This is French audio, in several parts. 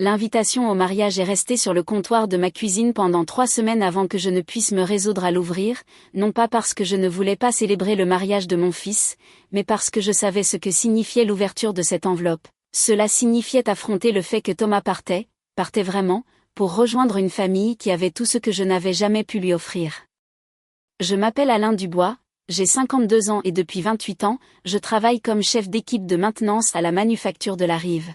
L'invitation au mariage est restée sur le comptoir de ma cuisine pendant 3 semaines avant que je ne puisse me résoudre à l'ouvrir, non pas parce que je ne voulais pas célébrer le mariage de mon fils, mais parce que je savais ce que signifiait l'ouverture de cette enveloppe. Cela signifiait affronter le fait que Thomas partait vraiment, pour rejoindre une famille qui avait tout ce que je n'avais jamais pu lui offrir. Je m'appelle Alain Dubois, j'ai 52 ans et depuis 28 ans, je travaille comme chef d'équipe de maintenance à la manufacture de la Rive.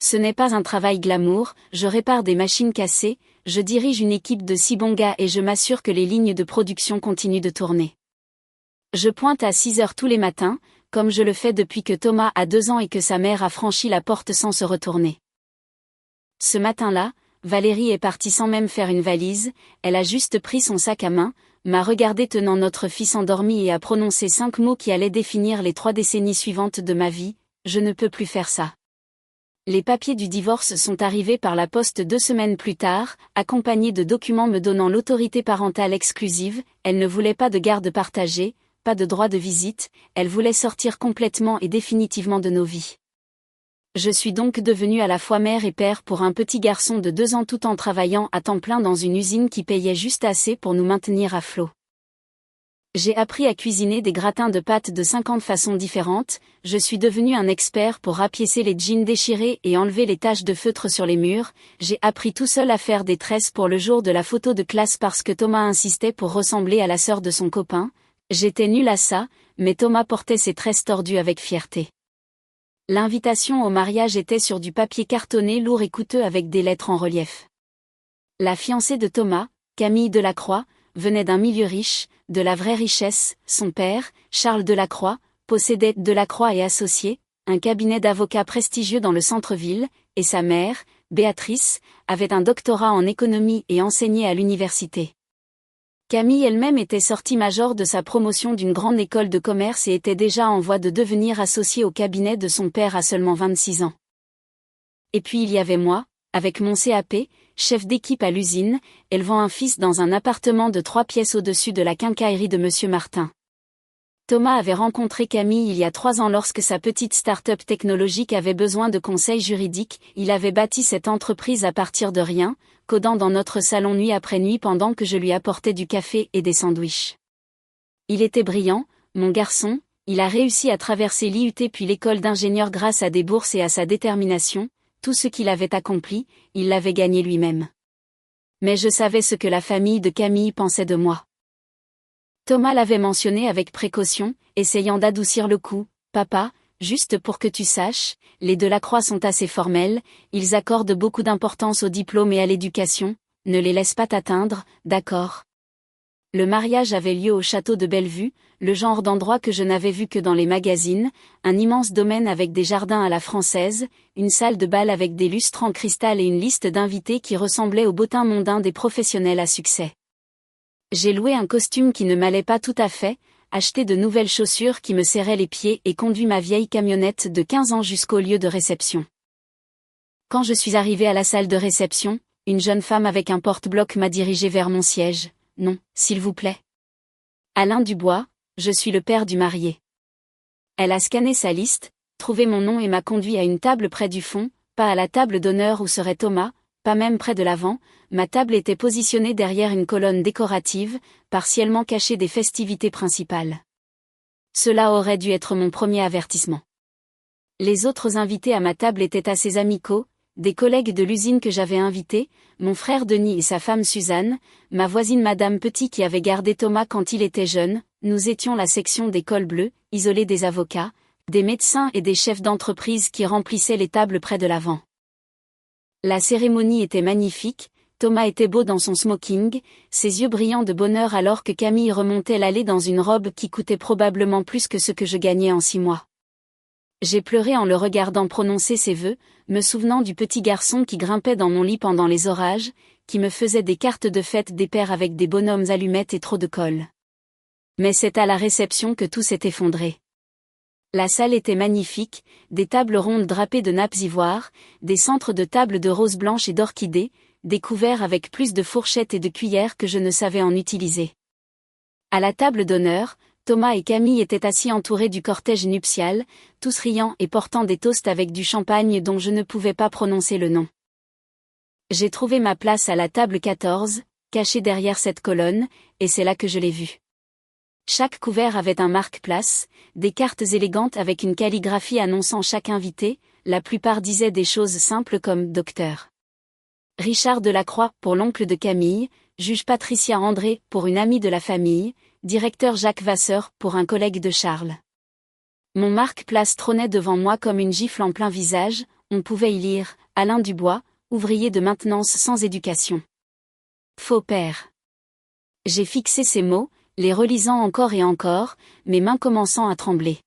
Ce n'est pas un travail glamour, je répare des machines cassées, je dirige une équipe de 6 bons gars et je m'assure que les lignes de production continuent de tourner. Je pointe à 6 heures tous les matins, comme je le fais depuis que Thomas a 2 ans et que sa mère a franchi la porte sans se retourner. Ce matin-là, Valérie est partie sans même faire une valise, elle a juste pris son sac à main, m'a regardé tenant notre fils endormi et a prononcé 5 mots qui allaient définir les 3 décennies suivantes de ma vie, je ne peux plus faire ça. Les papiers du divorce sont arrivés par la poste 2 semaines plus tard, accompagnés de documents me donnant l'autorité parentale exclusive, elle ne voulait pas de garde partagée, pas de droit de visite, elle voulait sortir complètement et définitivement de nos vies. Je suis donc devenue à la fois mère et père pour un petit garçon de 2 ans tout en travaillant à temps plein dans une usine qui payait juste assez pour nous maintenir à flot. J'ai appris à cuisiner des gratins de pâtes de 50 façons différentes, je suis devenu un expert pour rapiécer les jeans déchirés et enlever les taches de feutre sur les murs, j'ai appris tout seul à faire des tresses pour le jour de la photo de classe parce que Thomas insistait pour ressembler à la sœur de son copain, j'étais nulle à ça, mais Thomas portait ses tresses tordues avec fierté. L'invitation au mariage était sur du papier cartonné lourd et coûteux avec des lettres en relief. La fiancée de Thomas, Camille Delacroix, venait d'un milieu riche, de la vraie richesse, son père, Charles Delacroix, possédait Delacroix et Associés, un cabinet d'avocats prestigieux dans le centre-ville, et sa mère, Béatrice, avait un doctorat en économie et enseignait à l'université. Camille elle-même était sortie major de sa promotion d'une grande école de commerce et était déjà en voie de devenir associée au cabinet de son père à seulement 26 ans. Et puis il y avait moi, avec mon CAP, chef d'équipe à l'usine, élevant un fils dans un appartement de 3 pièces au-dessus de la quincaillerie de Monsieur Martin. Thomas avait rencontré Camille il y a 3 ans lorsque sa petite start-up technologique avait besoin de conseils juridiques, il avait bâti cette entreprise à partir de rien, codant dans notre salon nuit après nuit pendant que je lui apportais du café et des sandwichs. Il était brillant, mon garçon, il a réussi à traverser l'IUT puis l'école d'ingénieur grâce à des bourses et à sa détermination. Tout ce qu'il avait accompli, il l'avait gagné lui-même. Mais je savais ce que la famille de Camille pensait de moi. Thomas l'avait mentionné avec précaution, essayant d'adoucir le coup. « Papa, juste pour que tu saches, les Delacroix sont assez formels, ils accordent beaucoup d'importance au diplôme et à l'éducation, ne les laisse pas t'atteindre, d'accord ?» Le mariage avait lieu au château de Bellevue, le genre d'endroit que je n'avais vu que dans les magazines, un immense domaine avec des jardins à la française, une salle de bal avec des lustres en cristal et une liste d'invités qui ressemblait au bottin mondain des professionnels à succès. J'ai loué un costume qui ne m'allait pas tout à fait, acheté de nouvelles chaussures qui me serraient les pieds et conduit ma vieille camionnette de 15 ans jusqu'au lieu de réception. Quand je suis arrivée à la salle de réception, une jeune femme avec un porte-bloc m'a dirigée vers mon siège. « Non, s'il vous plaît. Alain Dubois, je suis le père du marié. » Elle a scanné sa liste, trouvé mon nom et m'a conduit à une table près du fond, pas à la table d'honneur où serait Thomas, pas même près de l'avant, ma table était positionnée derrière une colonne décorative, partiellement cachée des festivités principales. Cela aurait dû être mon premier avertissement. Les autres invités à ma table étaient assez amicaux, des collègues de l'usine que j'avais invités, mon frère Denis et sa femme Suzanne, ma voisine Madame Petit qui avait gardé Thomas quand il était jeune, nous étions la section des cols bleus, isolée des avocats, des médecins et des chefs d'entreprise qui remplissaient les tables près de l'avant. La cérémonie était magnifique, Thomas était beau dans son smoking, ses yeux brillants de bonheur alors que Camille remontait l'allée dans une robe qui coûtait probablement plus que ce que je gagnais en 6 mois. J'ai pleuré en le regardant prononcer ses vœux, me souvenant du petit garçon qui grimpait dans mon lit pendant les orages, qui me faisait des cartes de fête des pères avec des bonhommes allumettes et trop de colle. Mais c'est à la réception que tout s'est effondré. La salle était magnifique, des tables rondes drapées de nappes ivoires, des centres de table de roses blanches et d'orchidées, des couverts avec plus de fourchettes et de cuillères que je ne savais en utiliser. À la table d'honneur, Thomas et Camille étaient assis entourés du cortège nuptial, tous riant et portant des toasts avec du champagne dont je ne pouvais pas prononcer le nom. J'ai trouvé ma place à la table 14, cachée derrière cette colonne, et c'est là que je l'ai vue. Chaque couvert avait un marque-place, des cartes élégantes avec une calligraphie annonçant chaque invité, la plupart disaient des choses simples comme « Docteur Richard Delacroix » pour l'oncle de Camille, juge Patricia André pour une amie de la famille, directeur Jacques Vasseur pour un collègue de Charles. Mon marque-place trônait devant moi comme une gifle en plein visage, on pouvait y lire « Alain Dubois, ouvrier de maintenance sans éducation. Faux père ». J'ai fixé ces mots, les relisant encore et encore, mes mains commençant à trembler.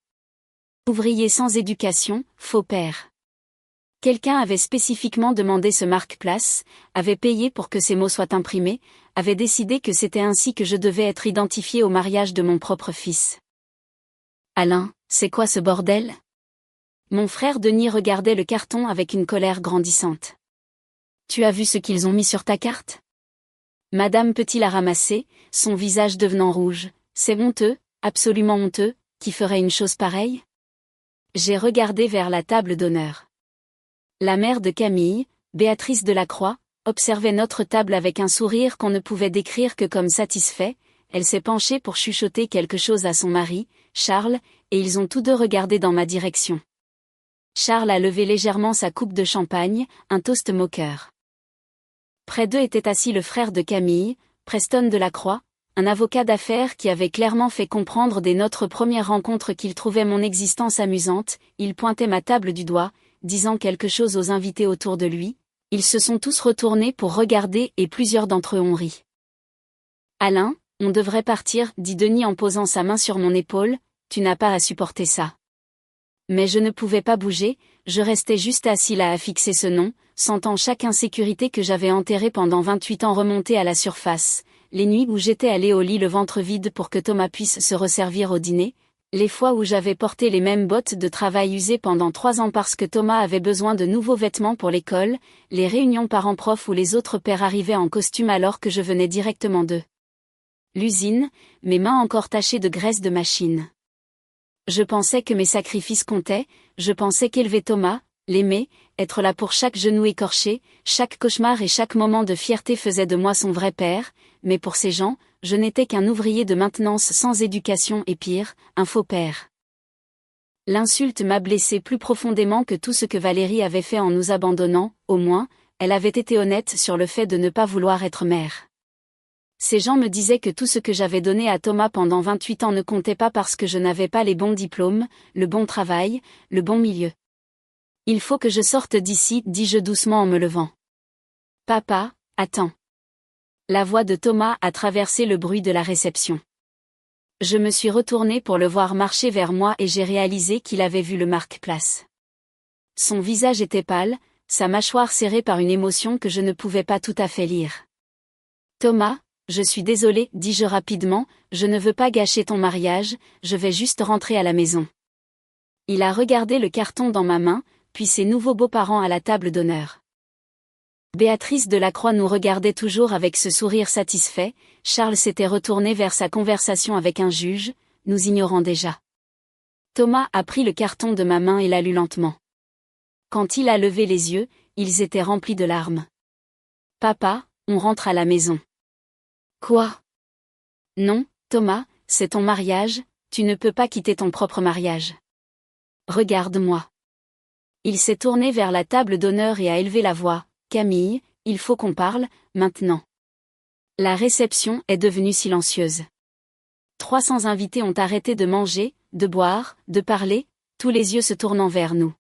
Ouvrier sans éducation, faux père. Quelqu'un avait spécifiquement demandé ce marque-place, avait payé pour que ces mots soient imprimés, avait décidé que c'était ainsi que je devais être identifié au mariage de mon propre fils. Alain, c'est quoi ce bordel? Mon frère Denis regardait le carton avec une colère grandissante. Tu as vu ce qu'ils ont mis sur ta carte? Madame Petit l'a ramassé, son visage devenant rouge. C'est honteux, absolument honteux, qui ferait une chose pareille? J'ai regardé vers la table d'honneur. La mère de Camille, Béatrice Delacroix, observait notre table avec un sourire qu'on ne pouvait décrire que comme satisfait. Elle s'est penchée pour chuchoter quelque chose à son mari, Charles, et ils ont tous deux regardé dans ma direction. Charles a levé légèrement sa coupe de champagne, un toast moqueur. Près d'eux était assis le frère de Camille, Preston Delacroix, un avocat d'affaires qui avait clairement fait comprendre dès notre première rencontre qu'il trouvait mon existence amusante. Il pointait ma table du doigt, disant quelque chose aux invités autour de lui. Ils se sont tous retournés pour regarder et plusieurs d'entre eux ont ri. Alain, on devrait partir, dit Denis en posant sa main sur mon épaule, tu n'as pas à supporter ça. Mais je ne pouvais pas bouger, je restais juste assis là à fixer ce nom, sentant chaque insécurité que j'avais enterrée pendant 28 ans remonter à la surface, les nuits où j'étais allé au lit le ventre vide pour que Thomas puisse se resservir au dîner, les fois où j'avais porté les mêmes bottes de travail usées pendant 3 ans parce que Thomas avait besoin de nouveaux vêtements pour l'école, les réunions parents-prof où les autres pères arrivaient en costume alors que je venais directement d'eux. L'usine, mes mains encore tachées de graisse de machine. Je pensais que mes sacrifices comptaient, je pensais qu'élever Thomas, l'aimer, être là pour chaque genou écorché, chaque cauchemar et chaque moment de fierté faisait de moi son vrai père, mais pour ces gens, je n'étais qu'un ouvrier de maintenance sans éducation et pire, un faux père. L'insulte m'a blessé plus profondément que tout ce que Valérie avait fait en nous abandonnant, au moins, elle avait été honnête sur le fait de ne pas vouloir être mère. Ces gens me disaient que tout ce que j'avais donné à Thomas pendant 28 ans ne comptait pas parce que je n'avais pas les bons diplômes, le bon travail, le bon milieu. Il faut que je sorte d'ici, dis-je doucement en me levant. Papa, attends. La voix de Thomas a traversé le bruit de la réception. Je me suis retournée pour le voir marcher vers moi et j'ai réalisé qu'il avait vu le marque-place. Son visage était pâle, sa mâchoire serrée par une émotion que je ne pouvais pas tout à fait lire. Thomas, je suis désolée, dis-je rapidement, je ne veux pas gâcher ton mariage, je vais juste rentrer à la maison. Il a regardé le carton dans ma main, puis ses nouveaux beaux-parents à la table d'honneur. Béatrice Delacroix nous regardait toujours avec ce sourire satisfait, Charles s'était retourné vers sa conversation avec un juge, nous ignorant déjà. Thomas a pris le carton de ma main et l'a lu lentement. Quand il a levé les yeux, ils étaient remplis de larmes. Papa, on rentre à la maison. Quoi? Non, Thomas, c'est ton mariage, tu ne peux pas quitter ton propre mariage. Regarde-moi. Il s'est tourné vers la table d'honneur et a élevé la voix. Camille, il faut qu'on parle, maintenant. La réception est devenue silencieuse. 300 invités ont arrêté de manger, de boire, de parler, tous les yeux se tournant vers nous.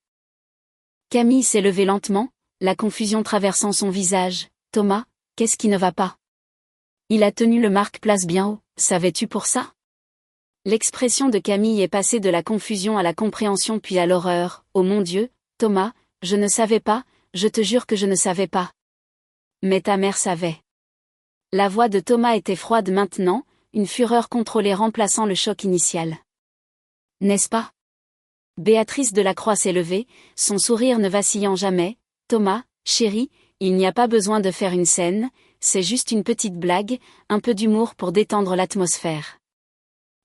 Camille s'est levée lentement, la confusion traversant son visage. Thomas, qu'est-ce qui ne va pas? Il a tenu le marque-place bien haut, savais-tu pour ça? L'expression de Camille est passée de la confusion à la compréhension puis à l'horreur. Oh mon Dieu, Thomas, je ne savais pas, je te jure que je ne savais pas. Mais ta mère savait. La voix de Thomas était froide maintenant, une fureur contrôlée remplaçant le choc initial. N'est-ce pas? Béatrice Delacroix s'est levée, son sourire ne vacillant jamais. Thomas, chéri, il n'y a pas besoin de faire une scène, c'est juste une petite blague, un peu d'humour pour détendre l'atmosphère.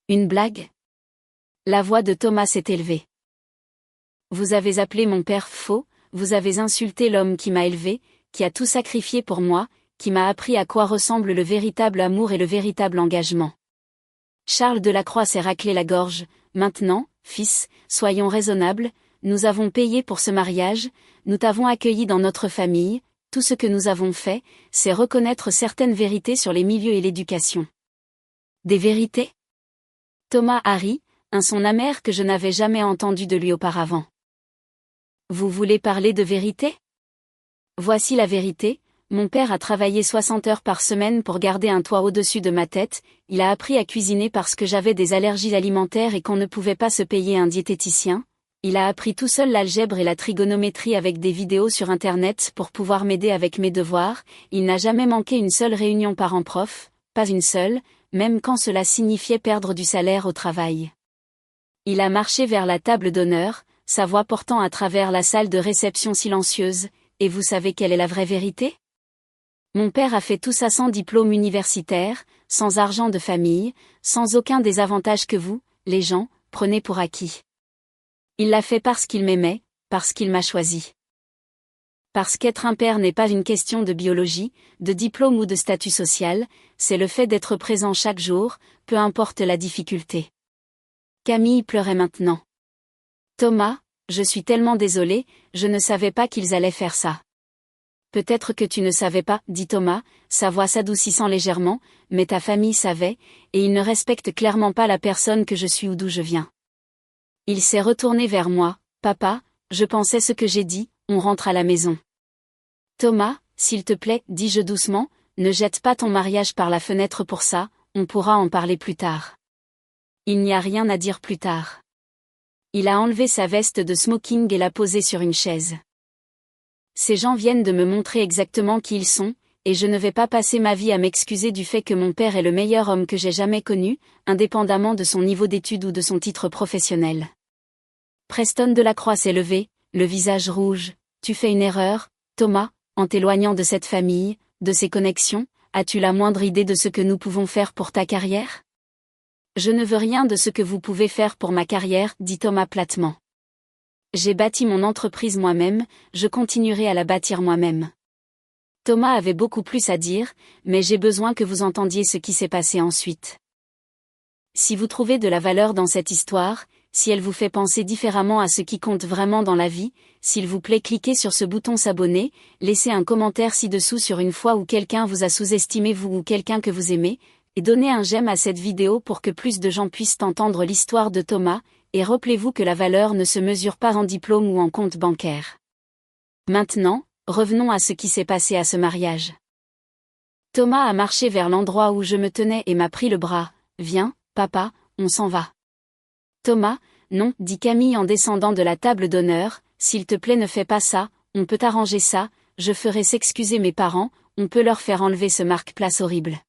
Une blague? La voix de Thomas s'est élevée. Vous avez appelé mon père faux, vous avez insulté l'homme qui m'a élevé, qui a tout sacrifié pour moi, qui m'a appris à quoi ressemble le véritable amour et le véritable engagement. Charles Delacroix s'est raclé la gorge. Maintenant, fils, soyons raisonnables, nous avons payé pour ce mariage, nous t'avons accueilli dans notre famille, tout ce que nous avons fait, c'est reconnaître certaines vérités sur les milieux et l'éducation. Des vérités ? Thomas Harry, un son amer que je n'avais jamais entendu de lui auparavant. Vous voulez parler de vérité ? Voici la vérité. Mon père a travaillé 60 heures par semaine pour garder un toit au-dessus de ma tête, il a appris à cuisiner parce que j'avais des allergies alimentaires et qu'on ne pouvait pas se payer un diététicien, il a appris tout seul l'algèbre et la trigonométrie avec des vidéos sur internet pour pouvoir m'aider avec mes devoirs, il n'a jamais manqué une seule réunion parents-prof, pas une seule, même quand cela signifiait perdre du salaire au travail. Il a marché vers la table d'honneur, sa voix portant à travers la salle de réception silencieuse, et vous savez quelle est la vraie vérité ? Mon père a fait tout ça sans diplôme universitaire, sans argent de famille, sans aucun des avantages que vous, les gens, prenez pour acquis. Il l'a fait parce qu'il m'aimait, parce qu'il m'a choisi. Parce qu'être un père n'est pas une question de biologie, de diplôme ou de statut social, c'est le fait d'être présent chaque jour, peu importe la difficulté. Camille pleurait maintenant. Thomas, je suis tellement désolée, je ne savais pas qu'ils allaient faire ça. Peut-être que tu ne savais pas, dit Thomas, sa voix s'adoucissant légèrement, mais ta famille savait, et ils ne respectent clairement pas la personne que je suis ou d'où je viens. Il s'est retourné vers moi, papa, je pensais ce que j'ai dit, on rentre à la maison. Thomas, s'il te plaît, dis-je doucement, ne jette pas ton mariage par la fenêtre pour ça, on pourra en parler plus tard. Il n'y a rien à dire plus tard. Il a enlevé sa veste de smoking et l'a posée sur une chaise. Ces gens viennent de me montrer exactement qui ils sont, et je ne vais pas passer ma vie à m'excuser du fait que mon père est le meilleur homme que j'ai jamais connu, indépendamment de son niveau d'études ou de son titre professionnel. Preston Delacroix s'est levé, le visage rouge. Tu fais une erreur, Thomas, en t'éloignant de cette famille, de ces connexions, as-tu la moindre idée de ce que nous pouvons faire pour ta carrière ? Je ne veux rien de ce que vous pouvez faire pour ma carrière, dit Thomas platement. J'ai bâti mon entreprise moi-même, je continuerai à la bâtir moi-même. Thomas avait beaucoup plus à dire, mais j'ai besoin que vous entendiez ce qui s'est passé ensuite. Si vous trouvez de la valeur dans cette histoire, si elle vous fait penser différemment à ce qui compte vraiment dans la vie, s'il vous plaît cliquez sur ce bouton s'abonner, laissez un commentaire ci-dessous sur une fois où quelqu'un vous a sous-estimé vous ou quelqu'un que vous aimez, et donnez un j'aime à cette vidéo pour que plus de gens puissent entendre l'histoire de Thomas, et rappelez-vous que la valeur ne se mesure pas en diplôme ou en compte bancaire. Maintenant, revenons à ce qui s'est passé à ce mariage. Thomas a marché vers l'endroit où je me tenais et m'a pris le bras. « Viens, papa, on s'en va. » Thomas, non, dit Camille en descendant de la table d'honneur, s'il te plaît ne fais pas ça, on peut arranger ça, je ferai s'excuser mes parents, on peut leur faire enlever ce marque-place horrible.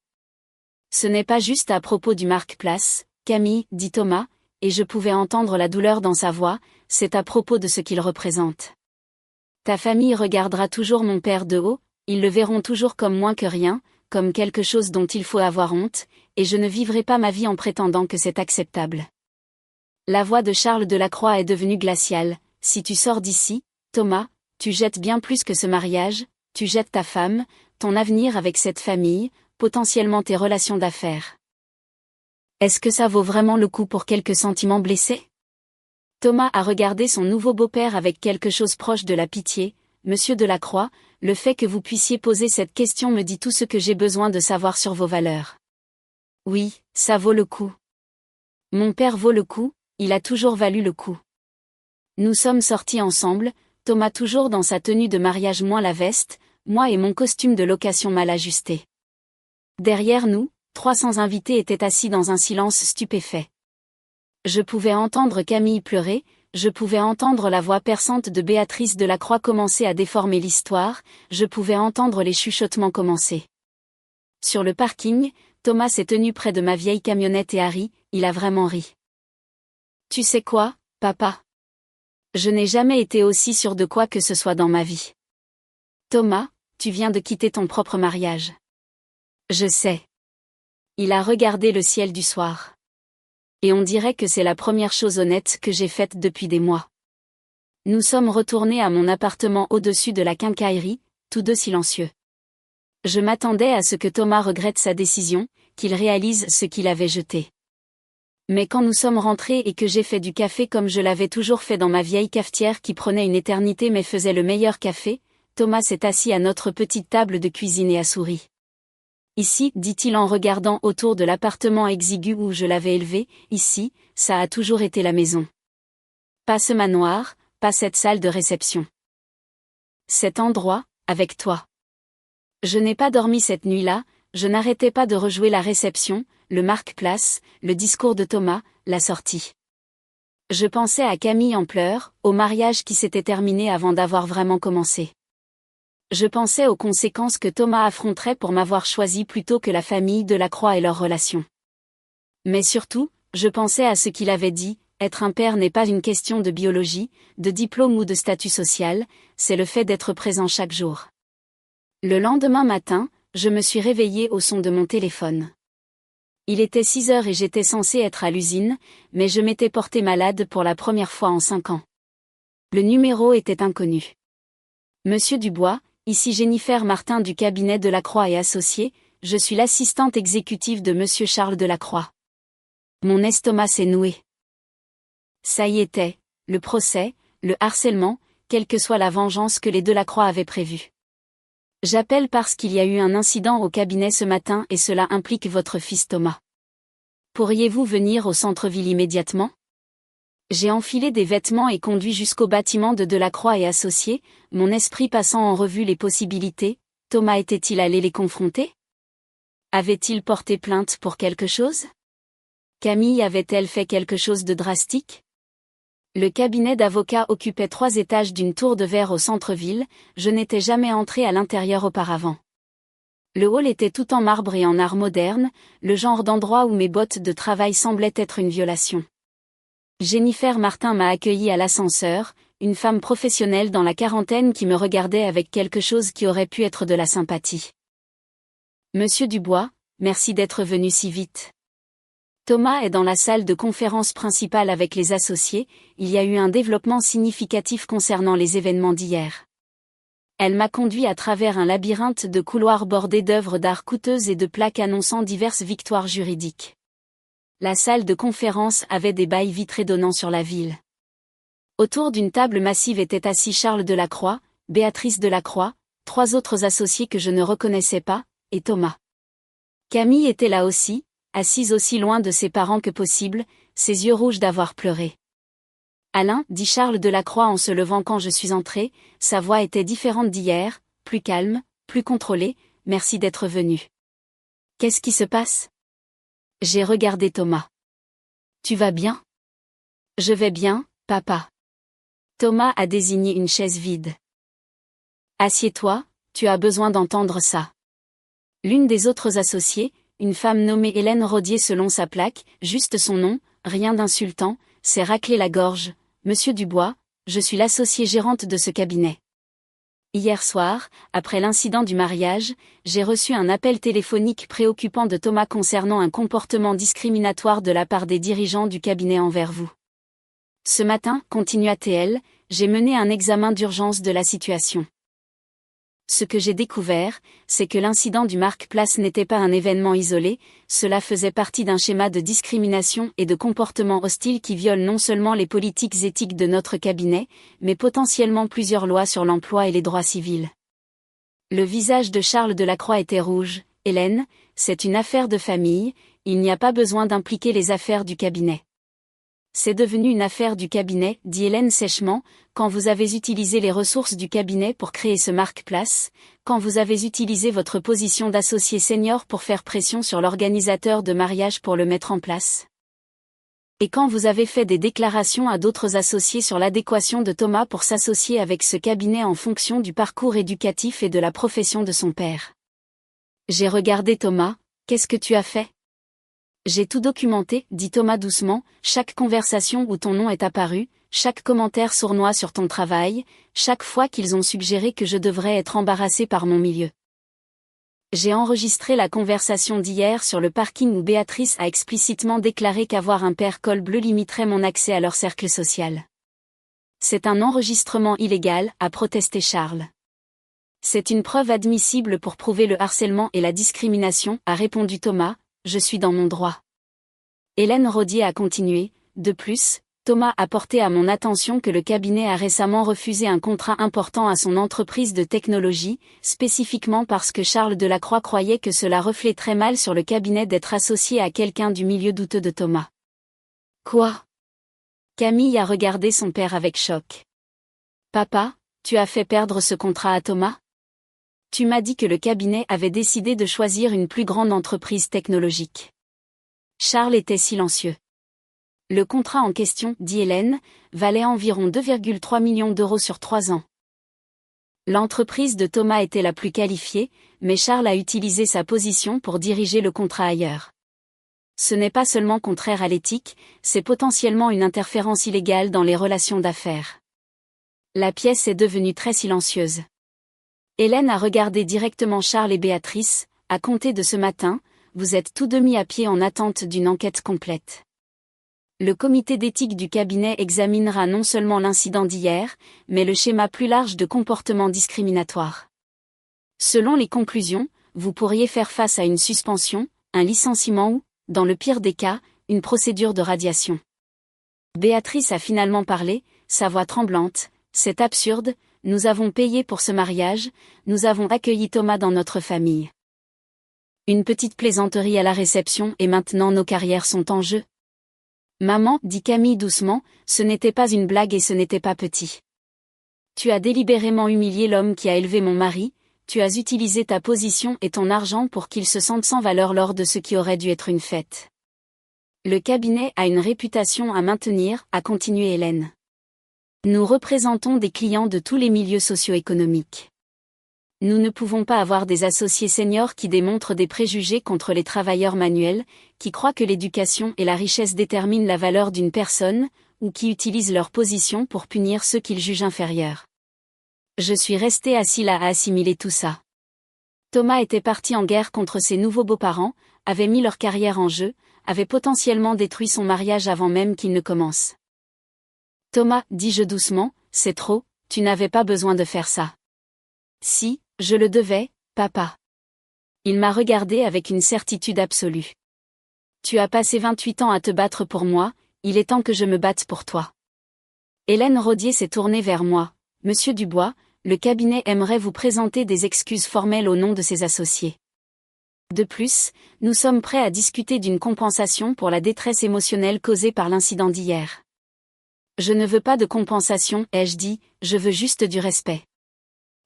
Ce n'est pas juste à propos du marque-place, Camille, dit Thomas, et je pouvais entendre la douleur dans sa voix, c'est à propos de ce qu'il représente. Ta famille regardera toujours mon père de haut, ils le verront toujours comme moins que rien, comme quelque chose dont il faut avoir honte, et je ne vivrai pas ma vie en prétendant que c'est acceptable. La voix de Charles Delacroix est devenue glaciale. Si tu sors d'ici, Thomas, tu jettes bien plus que ce mariage, tu jettes ta femme, ton avenir avec cette famille, potentiellement tes relations d'affaires. Est-ce que ça vaut vraiment le coup pour quelques sentiments blessés ? Thomas a regardé son nouveau beau-père avec quelque chose proche de la pitié. Monsieur Delacroix, le fait que vous puissiez poser cette question me dit tout ce que j'ai besoin de savoir sur vos valeurs. Oui, ça vaut le coup. Mon père vaut le coup, il a toujours valu le coup. Nous sommes sortis ensemble, Thomas toujours dans sa tenue de mariage moins la veste, moi et mon costume de location mal ajusté. Derrière nous, 300 invités étaient assis dans un silence stupéfait. Je pouvais entendre Camille pleurer, je pouvais entendre la voix perçante de Béatrice Delacroix commencer à déformer l'histoire, je pouvais entendre les chuchotements commencer. Sur le parking, Thomas s'est tenu près de ma vieille camionnette et a ri, il a vraiment ri. Tu sais quoi, papa ? Je n'ai jamais été aussi sûr de quoi que ce soit dans ma vie. Thomas, tu viens de quitter ton propre mariage. Je sais. Il a regardé le ciel du soir. Et on dirait que c'est la première chose honnête que j'ai faite depuis des mois. Nous sommes retournés à mon appartement au-dessus de la quincaillerie, tous deux silencieux. Je m'attendais à ce que Thomas regrette sa décision, qu'il réalise ce qu'il avait jeté. Mais quand nous sommes rentrés et que j'ai fait du café comme je l'avais toujours fait dans ma vieille cafetière qui prenait une éternité mais faisait le meilleur café, Thomas s'est assis à notre petite table de cuisine et a souri. Ici, dit-il en regardant autour de l'appartement exigu où je l'avais élevé, ici, ça a toujours été la maison. Pas ce manoir, pas cette salle de réception. Cet endroit, avec toi. Je n'ai pas dormi cette nuit-là, je n'arrêtais pas de rejouer la réception, le marque-place, le discours de Thomas, la sortie. Je pensais à Camille en pleurs, au mariage qui s'était terminé avant d'avoir vraiment commencé. Je pensais aux conséquences que Thomas affronterait pour m'avoir choisi plutôt que la famille Delacroix et leurs relations. Mais surtout, je pensais à ce qu'il avait dit, être un père n'est pas une question de biologie, de diplôme ou de statut social, c'est le fait d'être présent chaque jour. Le lendemain matin, je me suis réveillée au son de mon téléphone. Il était 6 heures et j'étais censée être à l'usine, mais je m'étais portée malade pour la première fois en 5 ans. Le numéro était inconnu. Monsieur Dubois, ici Jennifer Martin du cabinet Delacroix et Associés, je suis l'assistante exécutive de Monsieur Charles Delacroix. Mon estomac s'est noué. Ça y était, le procès, le harcèlement, quelle que soit la vengeance que les Delacroix avaient prévue. J'appelle parce qu'il y a eu un incident au cabinet ce matin et cela implique votre fils Thomas. Pourriez-vous venir au centre-ville immédiatement ? J'ai enfilé des vêtements et conduit jusqu'au bâtiment de Delacroix et Associés, mon esprit passant en revue les possibilités. Thomas était-il allé les confronter ? Avait-il porté plainte pour quelque chose ? Camille avait-elle fait quelque chose de drastique ? Le cabinet d'avocats occupait 3 étages d'une tour de verre au centre-ville, je n'étais jamais entré à l'intérieur auparavant. Le hall était tout en marbre et en art moderne, le genre d'endroit où mes bottes de travail semblaient être une violation. Jennifer Martin m'a accueilli à l'ascenseur, une femme professionnelle dans la quarantaine qui me regardait avec quelque chose qui aurait pu être de la sympathie. Monsieur Dubois, merci d'être venu si vite. Thomas est dans la salle de conférence principale avec les associés, il y a eu un développement significatif concernant les événements d'hier. Elle m'a conduit à travers un labyrinthe de couloirs bordés d'œuvres d'art coûteuses et de plaques annonçant diverses victoires juridiques. La salle de conférence avait des bails vitrés donnant sur la ville. Autour d'une table massive étaient assis Charles Delacroix, Béatrice Delacroix, 3 autres associés que je ne reconnaissais pas, et Thomas. Camille était là aussi, assise aussi loin de ses parents que possible, ses yeux rouges d'avoir pleuré. Alain, dit Charles Delacroix en se levant quand je suis entrée, sa voix était différente d'hier, plus calme, plus contrôlée, merci d'être venu. Qu'est-ce qui se passe ? J'ai regardé Thomas. Tu vas bien ? Je vais bien, papa. Thomas a désigné une chaise vide. Assieds-toi, tu as besoin d'entendre ça. L'une des autres associées, une femme nommée Hélène Rodier selon sa plaque, juste son nom, rien d'insultant, s'est raclé la gorge. Monsieur Dubois, je suis l'associée gérante de ce cabinet. Hier soir, après l'incident du mariage, j'ai reçu un appel téléphonique préoccupant de Thomas concernant un comportement discriminatoire de la part des dirigeants du cabinet envers vous. Ce matin, continua-t-elle, j'ai mené un examen d'urgence de la situation. Ce que j'ai découvert, c'est que l'incident du marque-place n'était pas un événement isolé, cela faisait partie d'un schéma de discrimination et de comportement hostile qui viole non seulement les politiques éthiques de notre cabinet, mais potentiellement plusieurs lois sur l'emploi et les droits civils. Le visage de Charles Delacroix était rouge. Hélène, c'est une affaire de famille, il n'y a pas besoin d'impliquer les affaires du cabinet. C'est devenu une affaire du cabinet, dit Hélène sèchement, quand vous avez utilisé les ressources du cabinet pour créer ce marque-place, quand vous avez utilisé votre position d'associé senior pour faire pression sur l'organisateur de mariage pour le mettre en place. Et quand vous avez fait des déclarations à d'autres associés sur l'adéquation de Thomas pour s'associer avec ce cabinet en fonction du parcours éducatif et de la profession de son père. J'ai regardé Thomas, qu'est-ce que tu as fait ? J'ai tout documenté, dit Thomas doucement, chaque conversation où ton nom est apparu, chaque commentaire sournois sur ton travail, chaque fois qu'ils ont suggéré que je devrais être embarrassé par mon milieu. J'ai enregistré la conversation d'hier sur le parking où Béatrice a explicitement déclaré qu'avoir un père col bleu limiterait mon accès à leur cercle social. C'est un enregistrement illégal, a protesté Charles. C'est une preuve admissible pour prouver le harcèlement et la discrimination, a répondu Thomas, je suis dans mon droit. Hélène Rodier a continué, de plus, Thomas a porté à mon attention que le cabinet a récemment refusé un contrat important à son entreprise de technologie, spécifiquement parce que Charles Delacroix croyait que cela reflèterait mal sur le cabinet d'être associé à quelqu'un du milieu douteux de Thomas. Quoi? Camille a regardé son père avec choc. Papa, tu as fait perdre ce contrat à Thomas? Tu m'as dit que le cabinet avait décidé de choisir une plus grande entreprise technologique. Charles était silencieux. Le contrat en question, dit Hélène, valait environ 2,3 millions d'euros sur 3 ans. L'entreprise de Thomas était la plus qualifiée, mais Charles a utilisé sa position pour diriger le contrat ailleurs. Ce n'est pas seulement contraire à l'éthique, c'est potentiellement une interférence illégale dans les relations d'affaires. La pièce est devenue très silencieuse. Hélène a regardé directement Charles et Béatrice, à compter de ce matin, vous êtes tous deux mis à pied en attente d'une enquête complète. Le comité d'éthique du cabinet examinera non seulement l'incident d'hier, mais le schéma plus large de comportements discriminatoires. Selon les conclusions, vous pourriez faire face à une suspension, un licenciement ou, dans le pire des cas, une procédure de radiation. Béatrice a finalement parlé, sa voix tremblante, c'est absurde, nous avons payé pour ce mariage, nous avons accueilli Thomas dans notre famille. Une petite plaisanterie à la réception et maintenant nos carrières sont en jeu. Maman, dit Camille doucement, ce n'était pas une blague et ce n'était pas petit. Tu as délibérément humilié l'homme qui a élevé mon mari, tu as utilisé ta position et ton argent pour qu'il se sente sans valeur lors de ce qui aurait dû être une fête. Le cabinet a une réputation à maintenir, a continué Hélène. Nous représentons des clients de tous les milieux socio-économiques. Nous ne pouvons pas avoir des associés seniors qui démontrent des préjugés contre les travailleurs manuels, qui croient que l'éducation et la richesse déterminent la valeur d'une personne, ou qui utilisent leur position pour punir ceux qu'ils jugent inférieurs. Je suis resté assis là à assimiler tout ça. Thomas était parti en guerre contre ses nouveaux beaux-parents, avait mis leur carrière en jeu, avait potentiellement détruit son mariage avant même qu'il ne commence. Thomas, dis-je doucement, c'est trop, tu n'avais pas besoin de faire ça. Si, je le devais, papa. Il m'a regardé avec une certitude absolue. Tu as passé 28 ans à te battre pour moi, il est temps que je me batte pour toi. Hélène Rodier s'est tournée vers moi. Monsieur Dubois, le cabinet aimerait vous présenter des excuses formelles au nom de ses associés. De plus, nous sommes prêts à discuter d'une compensation pour la détresse émotionnelle causée par l'incident d'hier. Je ne veux pas de compensation, ai-je dit, je veux juste du respect.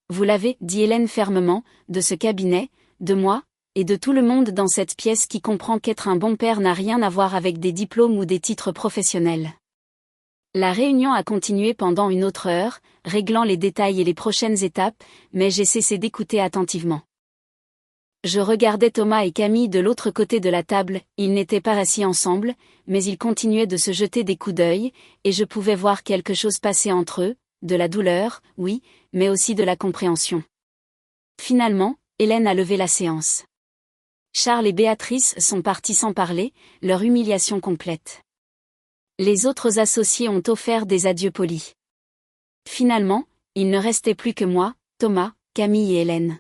Vous l'avez, dit Hélène fermement, de ce cabinet, de moi, et de tout le monde dans cette pièce qui comprend qu'être un bon père n'a rien à voir avec des diplômes ou des titres professionnels. La réunion a continué pendant une autre heure, réglant les détails et les prochaines étapes, mais j'ai cessé d'écouter attentivement. Je regardais Thomas et Camille de l'autre côté de la table, ils n'étaient pas assis ensemble, mais ils continuaient de se jeter des coups d'œil, et je pouvais voir quelque chose passer entre eux, de la douleur, oui, mais aussi de la compréhension. Finalement, Hélène a levé la séance. Charles et Béatrice sont partis sans parler, leur humiliation complète. Les autres associés ont offert des adieux polis. Finalement, il ne restait plus que moi, Thomas, Camille et Hélène.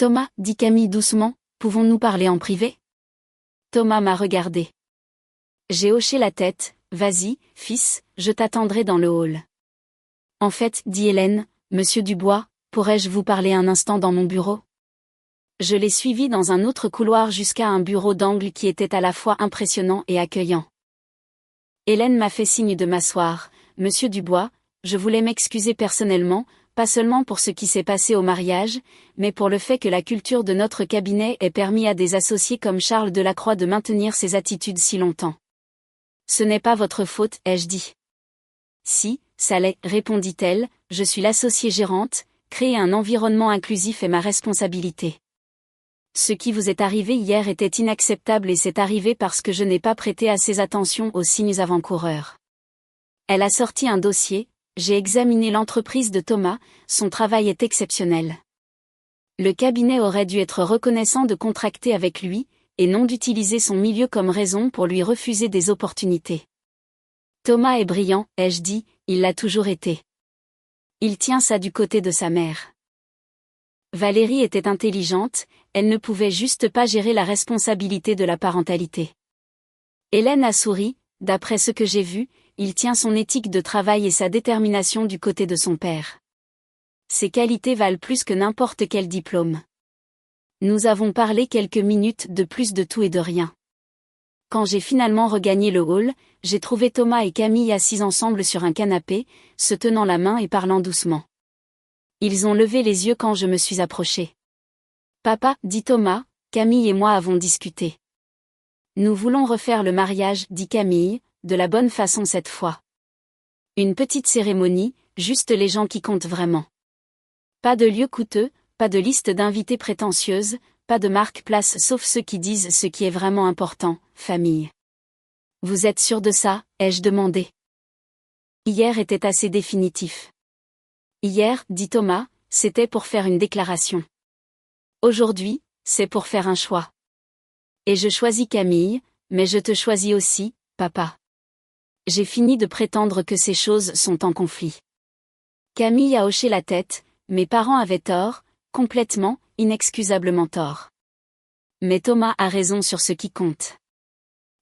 Thomas, dit Camille doucement, pouvons-nous parler en privé? Thomas m'a regardé. J'ai hoché la tête, vas-y, fils, je t'attendrai dans le hall. En fait, dit Hélène, Monsieur Dubois, pourrais-je vous parler un instant dans mon bureau? Je l'ai suivi dans un autre couloir jusqu'à un bureau d'angle qui était à la fois impressionnant et accueillant. Hélène m'a fait signe de m'asseoir. Monsieur Dubois, je voulais m'excuser personnellement, pas seulement pour ce qui s'est passé au mariage, mais pour le fait que la culture de notre cabinet ait permis à des associés comme Charles Delacroix de maintenir ses attitudes si longtemps. Ce n'est pas votre faute, ai-je dit. Si, ça l'est, répondit-elle, je suis l'associée gérante, créer un environnement inclusif est ma responsabilité. Ce qui vous est arrivé hier était inacceptable et c'est arrivé parce que je n'ai pas prêté assez attention aux signes avant-coureurs. Elle a sorti un dossier, j'ai examiné l'entreprise de Thomas, son travail est exceptionnel. Le cabinet aurait dû être reconnaissant de contracter avec lui, et non d'utiliser son milieu comme raison pour lui refuser des opportunités. Thomas est brillant, ai-je dit, il l'a toujours été. Il tient ça du côté de sa mère. Valérie était intelligente, elle ne pouvait juste pas gérer la responsabilité de la parentalité. Hélène a souri, d'après ce que j'ai vu, il tient son éthique de travail et sa détermination du côté de son père. Ses qualités valent plus que n'importe quel diplôme. Nous avons parlé quelques minutes de plus de tout et de rien. Quand j'ai finalement regagné le hall, j'ai trouvé Thomas et Camille assis ensemble sur un canapé, se tenant la main et parlant doucement. Ils ont levé les yeux quand je me suis approchée. « Papa, dit Thomas, Camille et moi avons discuté. Nous voulons refaire le mariage, dit Camille, de la bonne façon cette fois. Une petite cérémonie, juste les gens qui comptent vraiment. Pas de lieu coûteux, pas de liste d'invités prétentieuse, pas de marque-place sauf ceux qui disent ce qui est vraiment important, famille. Vous êtes sûr de ça, ai-je demandé. Hier était assez définitif. Hier, dit Thomas, c'était pour faire une déclaration. Aujourd'hui, c'est pour faire un choix. Et je choisis Camille, mais je te choisis aussi, papa. J'ai fini de prétendre que ces choses sont en conflit. Camille a hoché la tête, mes parents avaient tort, complètement, inexcusablement tort. Mais Thomas a raison sur ce qui compte.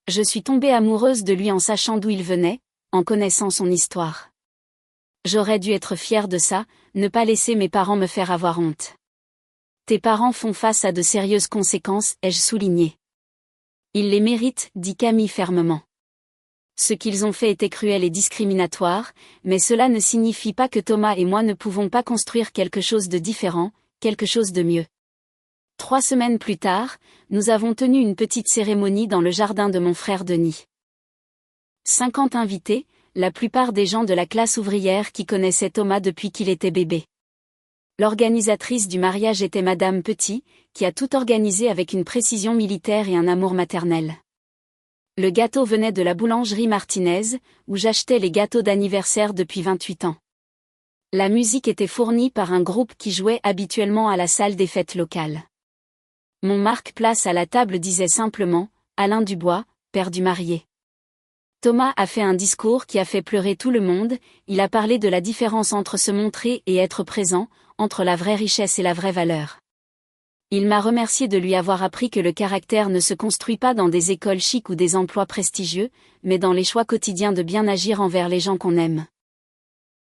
Je suis tombée amoureuse de lui en sachant d'où il venait, en connaissant son histoire. J'aurais dû être fière de ça, ne pas laisser mes parents me faire avoir honte. Tes parents font face à de sérieuses conséquences, ai-je souligné. Ils les méritent, dit Camille fermement. Ce qu'ils ont fait était cruel et discriminatoire, mais cela ne signifie pas que Thomas et moi ne pouvons pas construire quelque chose de différent, quelque chose de mieux. 3 semaines plus tard, nous avons tenu une petite cérémonie dans le jardin de mon frère Denis. 50 invités, la plupart des gens de la classe ouvrière qui connaissaient Thomas depuis qu'il était bébé. L'organisatrice du mariage était Madame Petit, qui a tout organisé avec une précision militaire et un amour maternel. Le gâteau venait de la boulangerie Martinez, où j'achetais les gâteaux d'anniversaire depuis 28 ans. La musique était fournie par un groupe qui jouait habituellement à la salle des fêtes locales. Mon marque-place à la table disait simplement « Alain Dubois, père du marié ». Thomas a fait un discours qui a fait pleurer tout le monde, il a parlé de la différence entre se montrer et être présent, entre la vraie richesse et la vraie valeur. Il m'a remercié de lui avoir appris que le caractère ne se construit pas dans des écoles chics ou des emplois prestigieux, mais dans les choix quotidiens de bien agir envers les gens qu'on aime.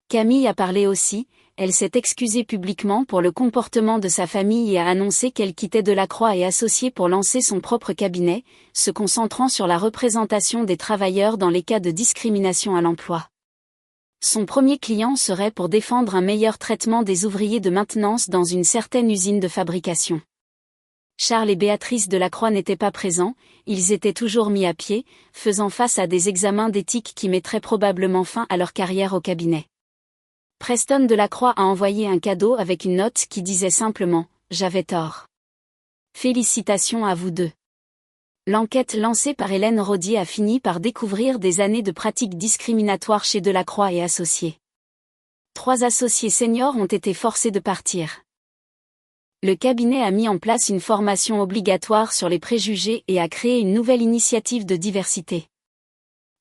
Camille a parlé aussi, elle s'est excusée publiquement pour le comportement de sa famille et a annoncé qu'elle quittait Delacroix et Associés pour lancer son propre cabinet, se concentrant sur la représentation des travailleurs dans les cas de discrimination à l'emploi. Son premier client serait pour défendre un meilleur traitement des ouvriers de maintenance dans une certaine usine de fabrication. Charles et Béatrice Delacroix n'étaient pas présents, ils étaient toujours mis à pied, faisant face à des examens d'éthique qui mettraient probablement fin à leur carrière au cabinet. Preston Delacroix a envoyé un cadeau avec une note qui disait simplement « J'avais tort. Félicitations à vous deux ». L'enquête lancée par Hélène Rodier a fini par découvrir des années de pratiques discriminatoires chez Delacroix et Associés. 3 associés seniors ont été forcés de partir. Le cabinet a mis en place une formation obligatoire sur les préjugés et a créé une nouvelle initiative de diversité.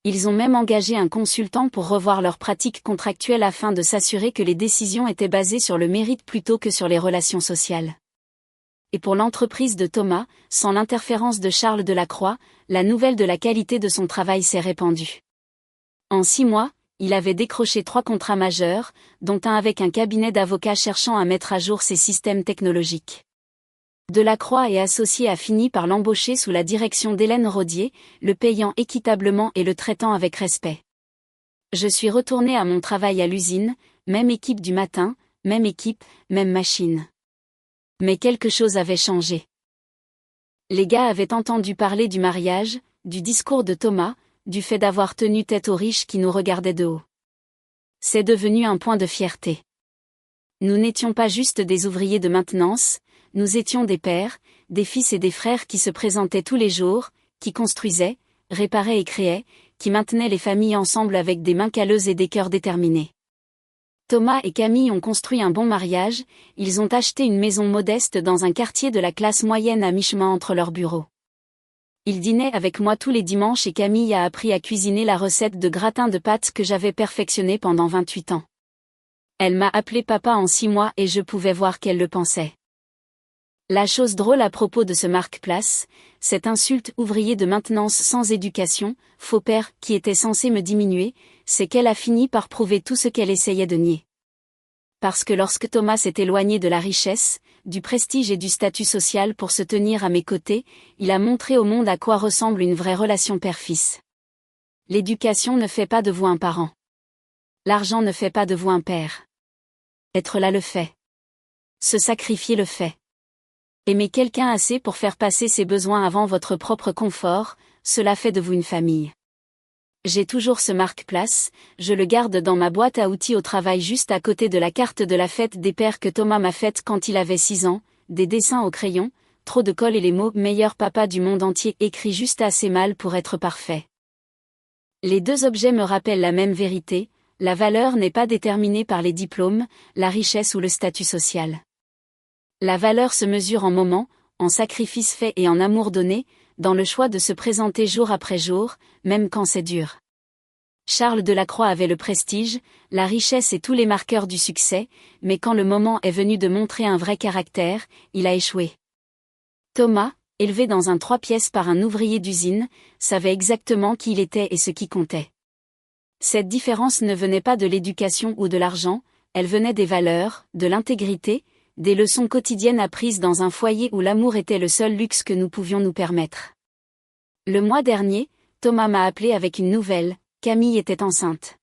Ils ont même engagé un consultant pour revoir leurs pratiques contractuelles afin de s'assurer que les décisions étaient basées sur le mérite plutôt que sur les relations sociales. Et pour l'entreprise de Thomas, sans l'interférence de Charles Delacroix, la nouvelle de la qualité de son travail s'est répandue. En 6 mois, il avait décroché 3 contrats majeurs, dont un avec un cabinet d'avocats cherchant à mettre à jour ses systèmes technologiques. Delacroix et Associés a fini par l'embaucher sous la direction d'Hélène Rodier, le payant équitablement et le traitant avec respect. Je suis retournée à mon travail à l'usine, même équipe du matin, même équipe, même machine. Mais quelque chose avait changé. Les gars avaient entendu parler du mariage, du discours de Thomas, du fait d'avoir tenu tête aux riches qui nous regardaient de haut. C'est devenu un point de fierté. Nous n'étions pas juste des ouvriers de maintenance, nous étions des pères, des fils et des frères qui se présentaient tous les jours, qui construisaient, réparaient et créaient, qui maintenaient les familles ensemble avec des mains calleuses et des cœurs déterminés. Thomas et Camille ont construit un bon mariage, ils ont acheté une maison modeste dans un quartier de la classe moyenne à mi-chemin entre leurs bureaux. Ils dînaient avec moi tous les dimanches et Camille a appris à cuisiner la recette de gratin de pâtes que j'avais perfectionnée pendant 28 ans. Elle m'a appelé papa en 6 mois et je pouvais voir qu'elle le pensait. La chose drôle à propos de ce marque-place, cette insulte ouvrier de maintenance sans éducation, faux père, qui était censé me diminuer, c'est qu'elle a fini par prouver tout ce qu'elle essayait de nier. Parce que lorsque Thomas s'est éloigné de la richesse, du prestige et du statut social pour se tenir à mes côtés, il a montré au monde à quoi ressemble une vraie relation père-fils. L'éducation ne fait pas de vous un parent. L'argent ne fait pas de vous un père. Être là le fait. Se sacrifier le fait. Aimer quelqu'un assez pour faire passer ses besoins avant votre propre confort, cela fait de vous une famille. J'ai toujours ce marque-place, je le garde dans ma boîte à outils au travail juste à côté de la carte de la fête des pères que Thomas m'a faite quand il avait 6 ans, des dessins au crayon, trop de colle et les mots « meilleur papa du monde entier » écrits juste assez mal pour être parfait. Les deux objets me rappellent la même vérité, la valeur n'est pas déterminée par les diplômes, la richesse ou le statut social. La valeur se mesure en moments, en sacrifices faits et en amour donné, dans le choix de se présenter jour après jour, même quand c'est dur. Charles Delacroix avait le prestige, la richesse et tous les marqueurs du succès, mais quand le moment est venu de montrer un vrai caractère, il a échoué. Thomas, élevé dans un 3 pièces par un ouvrier d'usine, savait exactement qui il était et ce qui comptait. Cette différence ne venait pas de l'éducation ou de l'argent, elle venait des valeurs, de l'intégrité, des leçons quotidiennes apprises dans un foyer où l'amour était le seul luxe que nous pouvions nous permettre. Le mois dernier, Thomas m'a appelé avec une nouvelle, Camille était enceinte.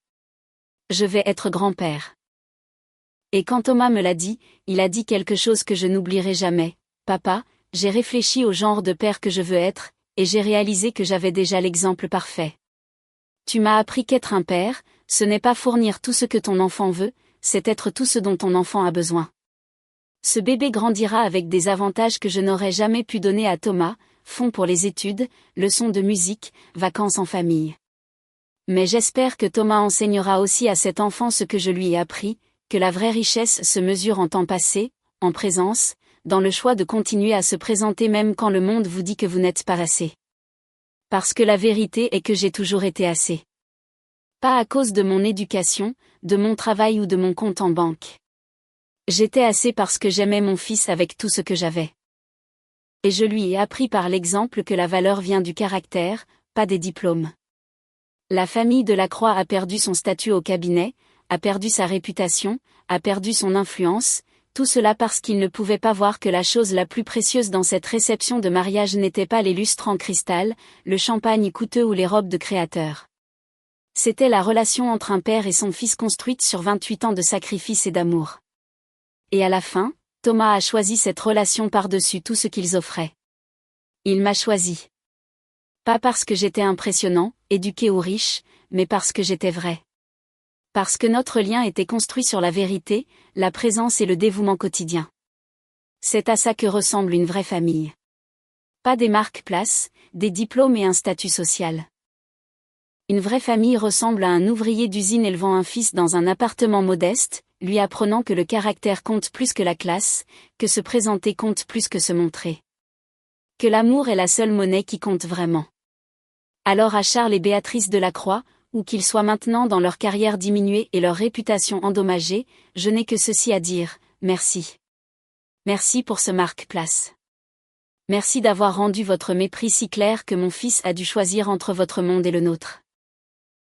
Je vais être grand-père. Et quand Thomas me l'a dit, il a dit quelque chose que je n'oublierai jamais. Papa, j'ai réfléchi au genre de père que je veux être, et j'ai réalisé que j'avais déjà l'exemple parfait. Tu m'as appris qu'être un père, ce n'est pas fournir tout ce que ton enfant veut, c'est être tout ce dont ton enfant a besoin. Ce bébé grandira avec des avantages que je n'aurais jamais pu donner à Thomas, fonds pour les études, leçons de musique, vacances en famille. Mais j'espère que Thomas enseignera aussi à cet enfant ce que je lui ai appris, que la vraie richesse se mesure en temps passé, en présence, dans le choix de continuer à se présenter même quand le monde vous dit que vous n'êtes pas assez. Parce que la vérité est que j'ai toujours été assez. Pas à cause de mon éducation, de mon travail ou de mon compte en banque. J'étais assez parce que j'aimais mon fils avec tout ce que j'avais. Et je lui ai appris par l'exemple que la valeur vient du caractère, pas des diplômes. La famille Delacroix a perdu son statut au cabinet, a perdu sa réputation, a perdu son influence, tout cela parce qu'il ne pouvait pas voir que la chose la plus précieuse dans cette réception de mariage n'était pas les lustres en cristal, le champagne coûteux ou les robes de créateur. C'était la relation entre un père et son fils construite sur 28 ans de sacrifice et d'amour. Et à la fin, Thomas a choisi cette relation par-dessus tout ce qu'ils offraient. Il m'a choisi. Pas parce que j'étais impressionnant, éduqué ou riche, mais parce que j'étais vrai. Parce que notre lien était construit sur la vérité, la présence et le dévouement quotidien. C'est à ça que ressemble une vraie famille. Pas des marque-places, des diplômes et un statut social. Une vraie famille ressemble à un ouvrier d'usine élevant un fils dans un appartement modeste, lui apprenant que le caractère compte plus que la classe, que se présenter compte plus que se montrer. Que l'amour est la seule monnaie qui compte vraiment. Alors à Charles et Béatrice Delacroix, où qu'ils soient maintenant dans leur carrière diminuée et leur réputation endommagée, je n'ai que ceci à dire, merci. Merci pour ce marque-place. Merci d'avoir rendu votre mépris si clair que mon fils a dû choisir entre votre monde et le nôtre.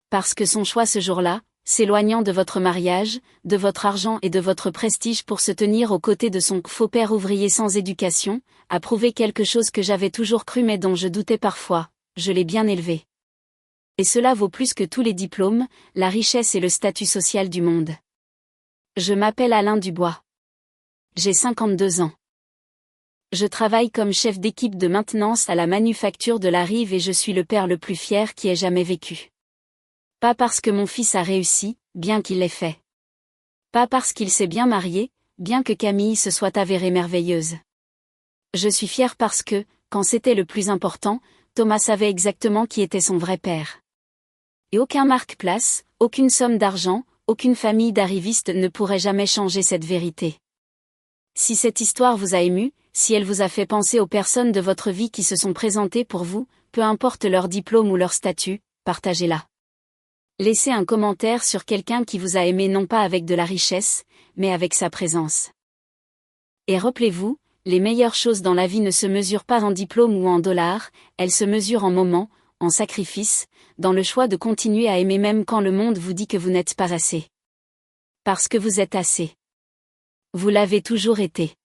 Parce que son choix ce jour-là, s'éloignant de votre mariage, de votre argent et de votre prestige pour se tenir aux côtés de son faux père ouvrier sans éducation, a prouvé quelque chose que j'avais toujours cru mais dont je doutais parfois, je l'ai bien élevé. Et cela vaut plus que tous les diplômes, la richesse et le statut social du monde. Je m'appelle Alain Dubois. J'ai 52 ans. Je travaille comme chef d'équipe de maintenance à la manufacture de la Rive et je suis le père le plus fier qui ait jamais vécu. Pas parce que mon fils a réussi, bien qu'il l'ait fait. Pas parce qu'il s'est bien marié, bien que Camille se soit avérée merveilleuse. Je suis fier parce que, quand c'était le plus important, Thomas savait exactement qui était son vrai père. Et aucun marque-place, aucune somme d'argent, aucune famille d'arrivistes ne pourrait jamais changer cette vérité. Si cette histoire vous a ému, si elle vous a fait penser aux personnes de votre vie qui se sont présentées pour vous, peu importe leur diplôme ou leur statut, partagez-la. Laissez un commentaire sur quelqu'un qui vous a aimé non pas avec de la richesse, mais avec sa présence. Et rappelez-vous, Les meilleures choses dans la vie ne se mesurent pas en diplôme ou en dollars, elles se mesurent en moments, en sacrifices, dans le choix de continuer à aimer même quand le monde vous dit que vous n'êtes pas assez. Parce que vous êtes assez. Vous l'avez toujours été.